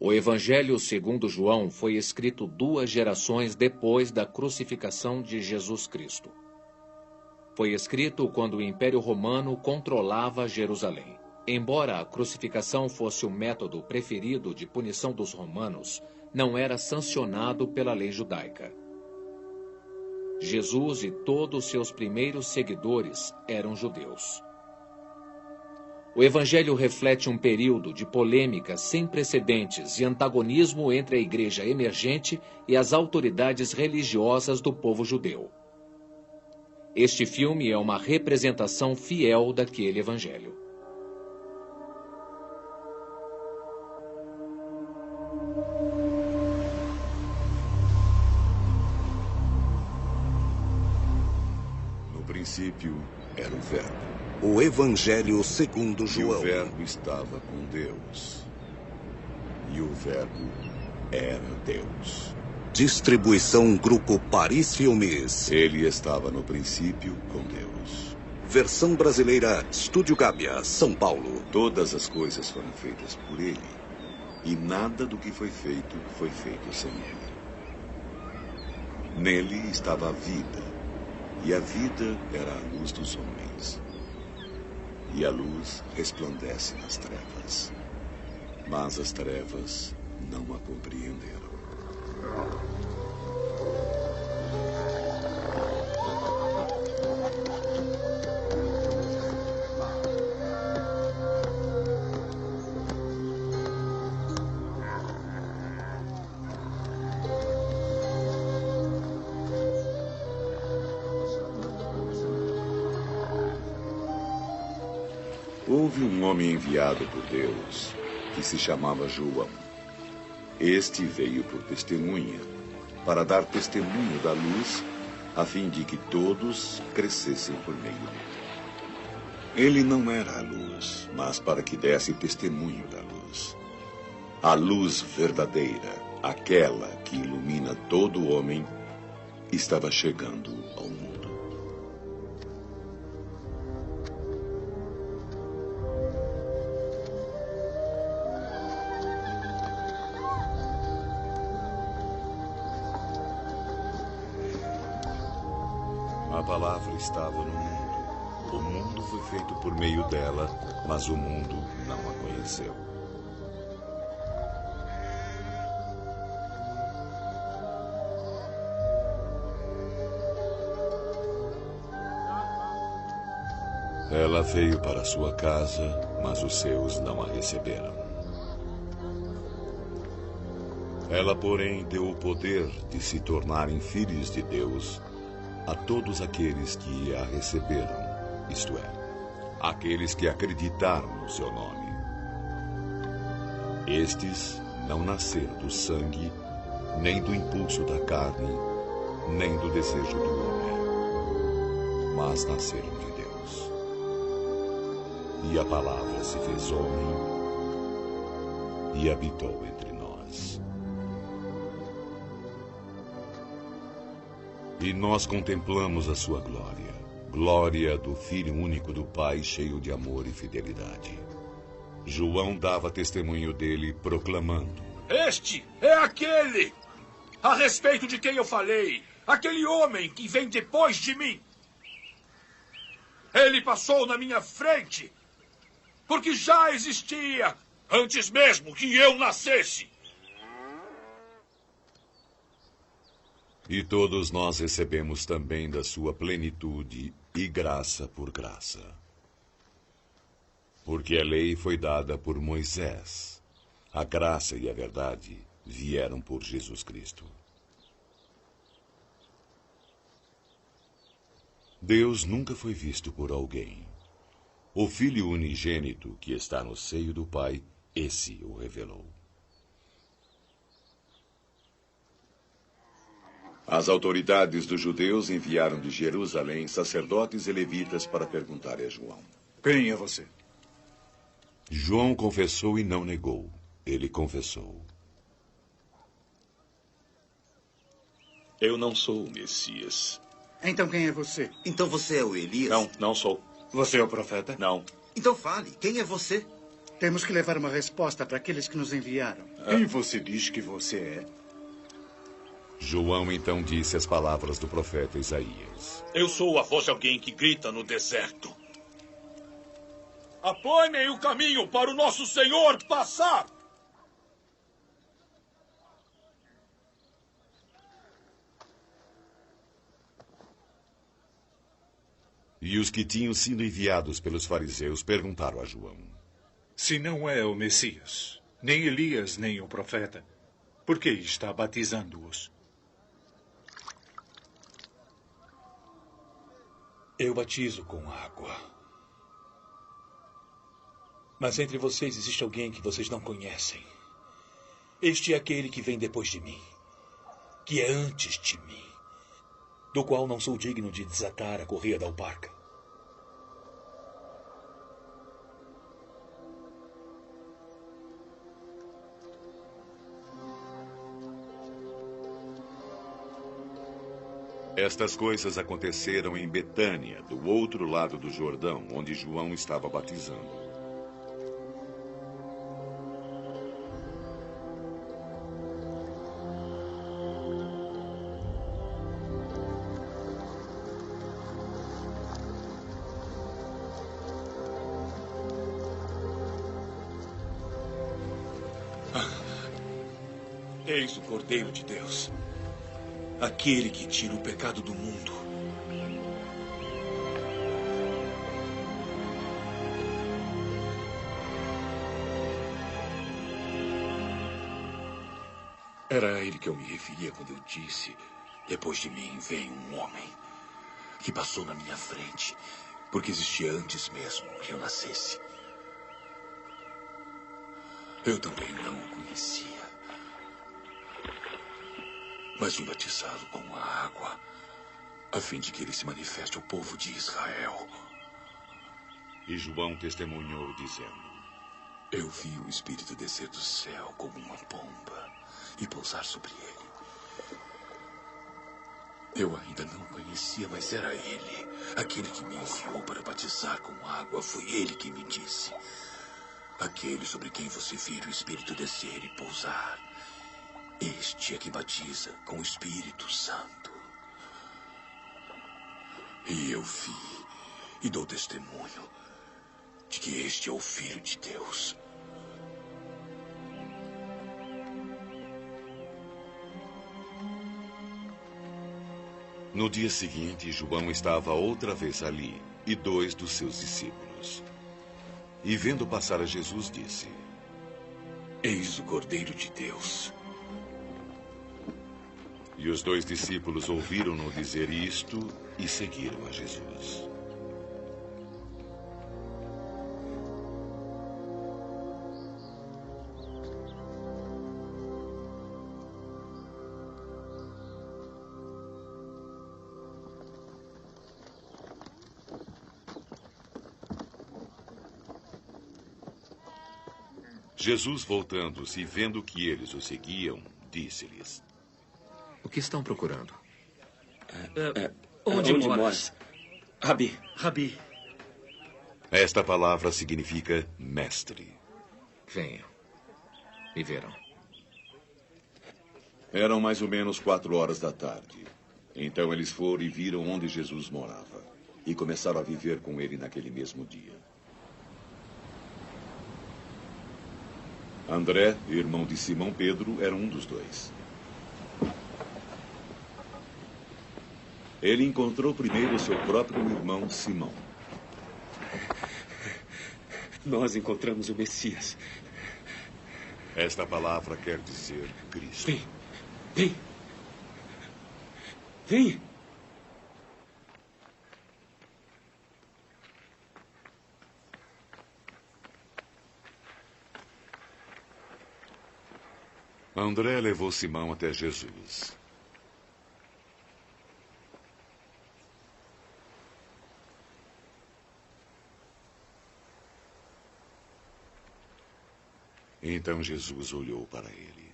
O Evangelho segundo João foi escrito 2 gerações depois da crucificação de Jesus Cristo. Foi escrito quando o Império Romano controlava Jerusalém. Embora a crucificação fosse o método preferido de punição dos romanos, não era sancionado pela lei judaica. Jesus e todos seus primeiros seguidores eram judeus. O Evangelho reflete um período de polêmica sem precedentes e antagonismo entre a igreja emergente e as autoridades religiosas do povo judeu. Este filme é uma representação fiel daquele Evangelho. No princípio era o Verbo. O Evangelho segundo E João. o Verbo estava com Deus. E o Verbo era Deus. Distribuição Grupo Paris Filmes. Ele estava no princípio com Deus. Versão brasileira, Estúdio Gábia, São Paulo. Todas as coisas foram feitas por ele. E nada do que foi feito sem ele. Nele estava a vida. E a vida era a luz dos homens. E a luz resplandece nas trevas. Mas as trevas não a compreenderam. Houve um homem enviado por Deus, que se chamava João. Este veio por testemunha, para dar testemunho da luz, a fim de que todos crescessem por meio dele. Ele não era a luz, mas para que desse testemunho da luz. A luz verdadeira, aquela que ilumina todo homem, estava chegando ao mundo. A palavra estava no mundo. O mundo foi feito por meio dela, mas o mundo não a conheceu. Ela veio para sua casa, mas os seus não a receberam. Ela, porém, deu o poder de se tornarem filhos de Deus a todos aqueles que a receberam, isto é, aqueles que acreditaram no seu nome. Estes não nasceram do sangue, nem do impulso da carne, nem do desejo do homem, mas nasceram de Deus. E a palavra se fez homem e habitou entre nós. E nós contemplamos a sua glória, glória do Filho único do Pai, cheio de amor e fidelidade. João dava testemunho dele, proclamando: Este é aquele a respeito de quem eu falei, aquele homem que vem depois de mim. Ele passou na minha frente, porque já existia antes mesmo que eu nascesse. E todos nós recebemos também da sua plenitude e graça por graça. Porque a lei foi dada por Moisés. A graça e a verdade vieram por Jesus Cristo. Deus nunca foi visto por alguém. O Filho unigênito que está no seio do Pai, esse o revelou. As autoridades dos judeus enviaram de Jerusalém sacerdotes e levitas para perguntar a João: Quem é você? João confessou e não negou. Ele confessou: Eu não sou o Messias. Então quem é você? Então você é o Elias? Não sou. Você é o profeta? Não. Então fale, quem é você? Temos que levar uma resposta para aqueles que nos enviaram. Quem você diz que você é? João então disse as palavras do profeta Isaías. Eu sou a voz de alguém que grita no deserto. Aplanem o caminho para o nosso Senhor passar! E os que tinham sido enviados pelos fariseus perguntaram a João: Se não é o Messias, nem Elias, nem o profeta, por que está batizando-os? Eu batizo com água. Mas entre vocês existe alguém que vocês não conhecem. Este é aquele que vem depois de mim, que é antes de mim, do qual não sou digno de desatar a correia da alparca. Estas coisas aconteceram em Betânia, do outro lado do Jordão, onde João estava batizando. Eis o Cordeiro de Deus, aquele que tira o pecado do mundo. Era a ele que eu me referia quando eu disse: depois de mim vem um homem que passou na minha frente, porque existia antes mesmo que eu nascesse. Eu também não o conhecia, mas vim batizá-lo com a água, a fim de que ele se manifeste ao povo de Israel. E João testemunhou, dizendo: Eu vi o Espírito descer do céu como uma pomba e pousar sobre ele. Eu ainda não o conhecia, mas era ele, aquele que me enviou para batizar com água. Foi ele que me disse: aquele sobre quem você vir o Espírito descer e pousar, este é que batiza com o Espírito Santo. E eu vi e dou testemunho de que este é o Filho de Deus. No dia seguinte, João estava outra vez ali, e 2 dos seus discípulos. E vendo passar a Jesus, disse: Eis o Cordeiro de Deus. E os 2 discípulos ouviram-no dizer isto e seguiram a Jesus. Jesus, voltando-se e vendo que eles o seguiam, disse-lhes: O que estão procurando? Onde moras? Rabi. Rabi, Esta palavra significa mestre. Venham e verão. Eram mais ou menos 4 horas da tarde. Então eles foram e viram onde Jesus morava, e começaram a viver com ele naquele mesmo dia. André, irmão de Simão Pedro, era um dos 2. Ele encontrou primeiro seu próprio irmão Simão. Nós encontramos o Messias. Esta palavra quer dizer Cristo. Vem. Vem. Vem. André levou Simão até Jesus. Então Jesus olhou para ele.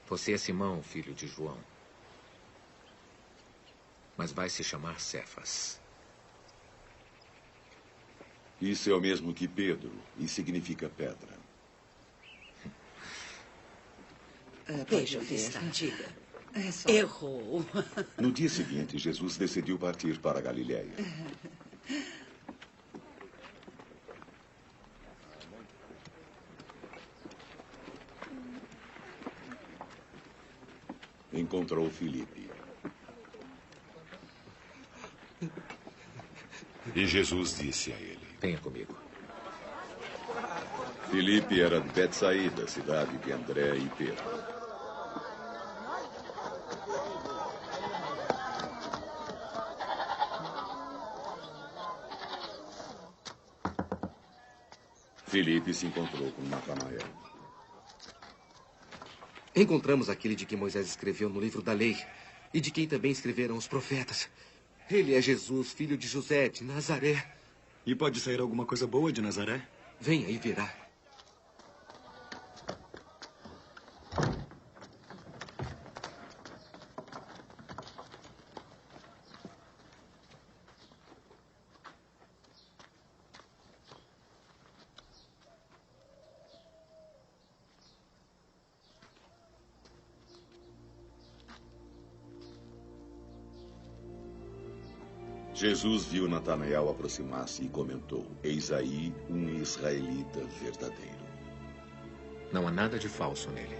Você é Simão, filho de João. mas vai se chamar Cefas. Isso é o mesmo que Pedro e significa pedra. Veja onde está, diga. Errou. No dia seguinte, Jesus decidiu partir para a Galiléia. Encontrou Filipe. E Jesus disse a ele: Venha comigo. Filipe era de Betsaída, cidade de André e Pedro. Filipe se encontrou com Natanael. Encontramos aquele de que Moisés escreveu no livro da lei e de quem também escreveram os profetas. Ele é Jesus, filho de José, de Nazaré. E pode sair alguma coisa boa de Nazaré? Venha e verá. Jesus viu Natanael aproximar-se e comentou: Eis aí um israelita verdadeiro. Não há nada de falso nele.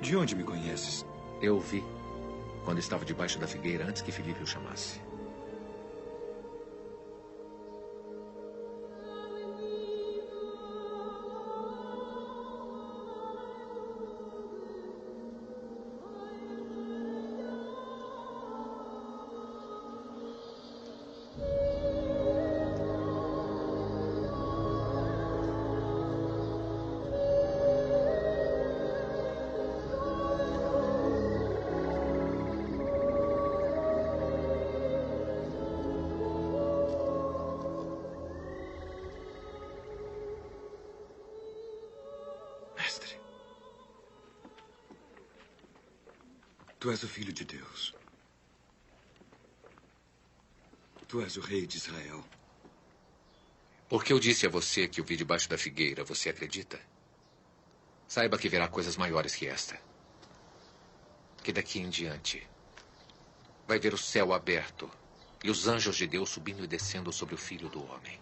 De onde me conheces? Eu o vi quando estava debaixo da figueira antes que Filipe o chamasse. Tu és o Filho de Deus. Tu és o Rei de Israel. Porque eu disse a você que o vi debaixo da figueira, você acredita? Saiba que verá coisas maiores que esta. Que daqui em diante vai ver o céu aberto e os anjos de Deus subindo e descendo sobre o Filho do Homem.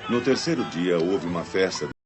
No terceiro dia, houve uma festa